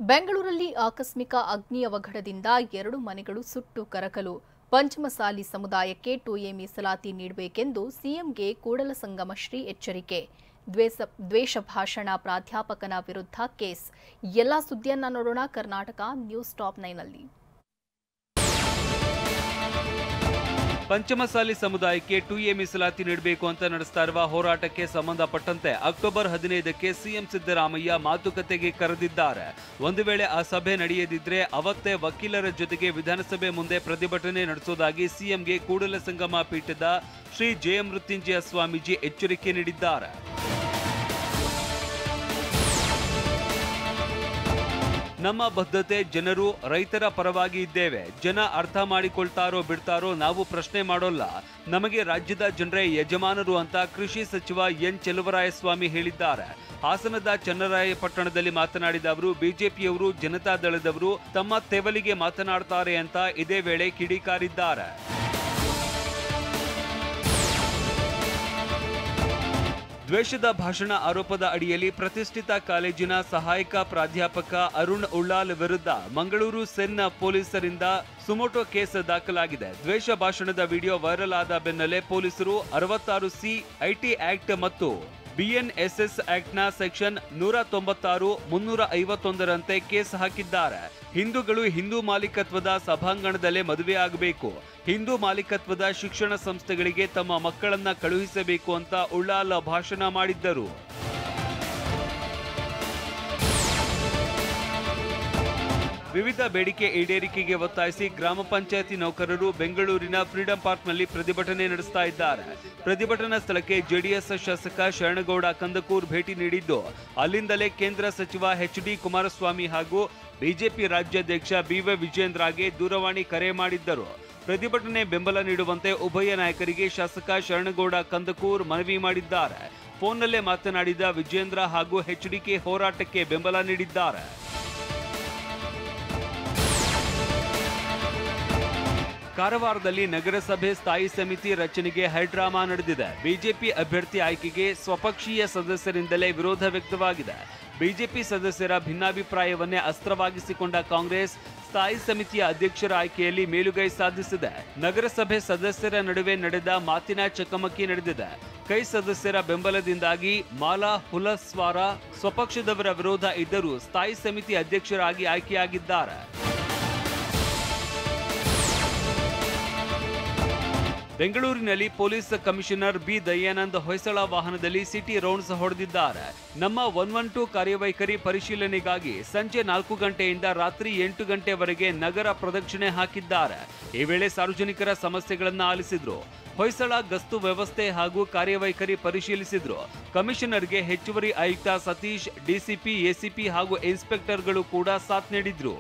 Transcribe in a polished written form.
ಬೆಂಗಳೂರಲ್ಲಿ ಆಕಸ್ಮಿಕ ಅಗ್ನಿ ಅವಘಡದಿಂದ 2 ಮನೆಗಳು ಸುಟ್ಟು ಕರಕಲು. ಪಂಚಮಸಾಲಿ ಸಮುದಾಯಕ್ಕೆ 2A ಮೀಸಲಾತಿ ನೀಡಬೇಕೆಂದು ಸಿಎಂಗೆ ಕೂಡಲಸಂಗಮ ಶ್ರೀ ಎಚ್ಚರಿಕೆ. ದ್ವೇಷ ಭಾಷಣ ಪ್ರಾಧ್ಯಾಪಕನ ವಿರುದ್ಧ ಕೇಸ್. ಎಲ್ಲ ಸುದ್ದಿಯನ್ನ ನೋಡೋಣ ಕರ್ನಾಟಕ ನ್ಯೂಸ್ ಟಾಪ್ 9 ನಲ್ಲಿ. ಪಂಚಮಸಾಲಿ ಸಮುದಾಯಕ್ಕೆ 2A ಮೀಸಲಾತಿ ನೀಡಬೇಕು ಅಂತ ನಡೆಸ್ತಾ ಇರುವ ಹೋರಾಟಕ್ಕೆ ಸಂಬಂಧಪಟ್ಟಂತೆ ಅಕ್ಟೋಬರ್ 15ಕ್ಕೆ ಸಿಎಂ ಸಿದ್ದರಾಮಯ್ಯ ಮಾತುಕತೆಗೆ ಕರೆದಿದ್ದಾರೆ. ಒಂದು ವೇಳೆ ಆ ಸಭೆ ನಡೆಯದಿದ್ರೆ ಅವತ್ತೇ ವಕೀಲರ ಜೊತೆಗೆ ವಿಧಾನಸಭೆ ಮುಂದೆ ಪ್ರತಿಭಟನೆ ನಡೆಸುವುದಾಗಿ ಸಿಎಂಗೆ ಕೂಡಲಸಂಗಮ ಪೀಠದ ಶ್ರೀ ಜಯಮೃತ್ಯುಂಜಯ ಸ್ವಾಮೀಜಿ ಎಚ್ಚರಿಕೆ ನೀಡಿದ್ದಾರೆ. ನಮ್ಮ ಬದ್ಧತೆ ಜನರು, ರೈತರ ಪರವಾಗಿ ಇದ್ದೇವೆ. ಜನ ಅರ್ಥ ಮಾಡಿಕೊಳ್ತಾರೋ ಬಿಡ್ತಾರೋ ನಾವು ಪ್ರಶ್ನೆ ಮಾಡೋಲ್ಲ. ನಮಗೆ ರಾಜ್ಯದ ಜನರೇ ಯಜಮಾನರು ಅಂತ ಕೃಷಿ ಸಚಿವ ಎನ್ ಚೆಲುವರಾಯಸ್ವಾಮಿ ಹೇಳಿದ್ದಾರೆ. ಹಾಸನದ ಚನ್ನರಾಯಪಟ್ಟಣದಲ್ಲಿ ಮಾತನಾಡಿದ ಅವರು, ಬಿಜೆಪಿಯವರು ಜನತಾದಳದವರು ತಮ್ಮ ತೆವಲಿಗೆ ಮಾತನಾಡ್ತಾರೆ ಅಂತ ಇದೇ ವೇಳೆ ಕಿಡಿಕಾರಿದ್ದಾರೆ. ದ್ವೇಷದ ಭಾಷಣ ಆರೋಪದ ಅಡಿಯಲ್ಲಿ ಪ್ರತಿಷ್ಠಿತ ಕಾಲೇಜಿನ ಸಹಾಯಕ ಪ್ರಾಧ್ಯಾಪಕ ಅರುಣ್ ಉಳ್ಳಾಲ್ ವಿರುದ್ಧ ಮಂಗಳೂರು ಸೆನ್ ಪೊಲೀಸರಿಂದ ಸುಮೋಟೋ ಕೇಸ್ ದಾಖಲಾಗಿದೆ. ದ್ವೇಷ ಭಾಷಣದ ವಿಡಿಯೋ ವೈರಲ್ ಆದ ಬೆನ್ನಲ್ಲೇ ಪೊಲೀಸರು 66C ಐಟಿ ಆಕ್ಟ್ ಮತ್ತು BNSS ಆಕ್ಟ್ನ ಸೆಕ್ಷನ್ 196, 351ರಂತೆ ಕೇಸ್ ಹಾಕಿದ್ದಾರೆ. ಹಿಂದೂಗಳು ಹಿಂದೂ ಮಾಲೀಕತ್ವದ ಸಭಾಂಗಣದಲ್ಲೇ ಮದುವೆಯಾಗಬೇಕು, ಹಿಂದೂ ಮಾಲೀಕತ್ವದ ಶಿಕ್ಷಣ ಸಂಸ್ಥೆಗಳಿಗೆ ತಮ್ಮ ಮಕ್ಕಳನ್ನ ಕಳುಹಿಸಬೇಕು ಅಂತ ಉಳ್ಳಾಲ್ ಭಾಷಣ ಮಾಡಿದ್ದರು. ವಿವಿಧ ಬೇಡಿಕೆ ಈಡೇರಿಕೆಗೆ ಒತ್ತಾಯಿಸಿ ಗ್ರಾಮ ಪಂಚಾಯತಿ ನೌಕರರು ಬೆಂಗಳೂರಿನ ಫ್ರೀಡಂ ಪಾರ್ಕ್ನಲ್ಲಿ ಪ್ರತಿಭಟನೆ ನಡೆಸ್ತಾ ಇದ್ದಾರೆ. ಪ್ರತಿಭಟನಾ ಸ್ಥಳಕ್ಕೆ ಜೆಡಿಎಸ್ ಶಾಸಕ ಶರಣಗೌಡ ಕಂದಕೂರ್ ಭೇಟಿ ನೀಡಿದ್ದು, ಅಲ್ಲಿಂದಲೇ ಕೇಂದ್ರ ಸಚಿವ HD ಕುಮಾರಸ್ವಾಮಿ ಹಾಗೂ ಬಿಜೆಪಿ ರಾಜ್ಯಾಧ್ಯಕ್ಷ BY ವಿಜೇಂದ್ರಗೆ ದೂರವಾಣಿ ಕರೆ ಮಾಡಿದ್ದರು. ಪ್ರತಿಭಟನೆ ಬೆಂಬಲ ನೀಡುವಂತೆ ಉಭಯ ನಾಯಕರಿಗೆ ಶಾಸಕ ಶರಣಗೌಡ ಕಂದಕೂರ್ ಮನವಿ ಮಾಡಿದ್ದಾರೆ. ಫೋನ್ನಲ್ಲೇ ಮಾತನಾಡಿದ ವಿಜೇಂದ್ರ ಹಾಗೂ HDK ಹೋರಾಟಕ್ಕೆ ಬೆಂಬಲ ನೀಡಿದ್ದಾರೆ. ಕಾರವಾರದಲ್ಲಿ ನಗರಸಭೆ ಸ್ಥಾಯಿ ಸಮಿತಿ ರಚನೆಗೆ ಹೈಡ್ರಾಮಾ ನಡೆದಿದೆ. ಬಿಜೆಪಿ ಅಭ್ಯರ್ಥಿ ಆಯ್ಕೆಗೆ ಸ್ವಪಕ್ಷೀಯ ಸದಸ್ಯರಿಂದಲೇ ವಿರೋಧ ವ್ಯಕ್ತವಾಗಿದೆ. ಬಿಜೆಪಿ ಸದಸ್ಯರ ಭಿನ್ನಾಭಿಪ್ರಾಯವನ್ನೇ ಅಸ್ತ್ರವಾಗಿಸಿಕೊಂಡ ಕಾಂಗ್ರೆಸ್ ಸ್ಥಾಯಿ ಸಮಿತಿಯ ಅಧ್ಯಕ್ಷರ ಆಯ್ಕೆಯಲ್ಲಿ ಮೇಲುಗೈ ಸಾಧಿಸಿದೆ. ನಗರಸಭೆ ಸದಸ್ಯರ ನಡುವೆ ನಡೆದ ಮಾತಿನ ಚಕಮಕಿ ನಡೆದಿದೆ. ಕೈ ಸದಸ್ಯರ ಬೆಂಬಲದಿಂದಾಗಿ ಮಾಲಾ ಹುಲಸ್ವಾರ ಸ್ವಪಕ್ಷದವರ ವಿರೋಧ ಇದ್ದರೂ ಸ್ಥಾಯಿ ಸಮಿತಿ ಅಧ್ಯಕ್ಷರಾಗಿ ಆಯ್ಕೆಯಾಗಿದ್ದಾರೆ. ಬೆಂಗಳೂರಿನಲ್ಲಿ police commissioner B Dayanand Hoysala ವಾಹನದಲ್ಲಿ ಸಿಟಿ ರೌಂಡ್ಸ್ ಹೊಡೆದಿದ್ದಾರೆ. ನಮ್ಮ 112 ಕಾರ್ಯವೈಖರಿ ಪರಿಶೀಲನೆಗಾಗಿ ಸಂಜೆ 4 ಗಂಟೆಯಿಂದ ರಾತ್ರಿ 8 ಗಂಟೆವರೆಗೆ ನಗರ ಪ್ರದಕ್ಷಿಣೆ ಹಾಕಿದ್ದಾರೆ. ಈ ವೇಳೆ ಸಾರ್ವಜನಿಕರ ಸಮಸ್ಯೆಗಳನ್ನು ಆಲಿಸಿದ್ರು. ಹೊಯ್ಸಳ ಗಸ್ತು ವ್ಯವಸ್ಥೆ ಹಾಗೂ ಕಾರ್ಯವೈಖರಿ ಪರಿಶೀಲಿಸಿದ್ರು. ಕಮಿಷನರ್ಗೆ ಹೆಚ್ಚುವರಿ ಆಯುಕ್ತ ಸತೀಶ್, DCP, ACP ಹಾಗೂ ಇನ್ಸ್ಪೆಕ್ಟರ್ಗಳು ಕೂಡ ಸಾಥ್ ನೀಡಿದ್ರು.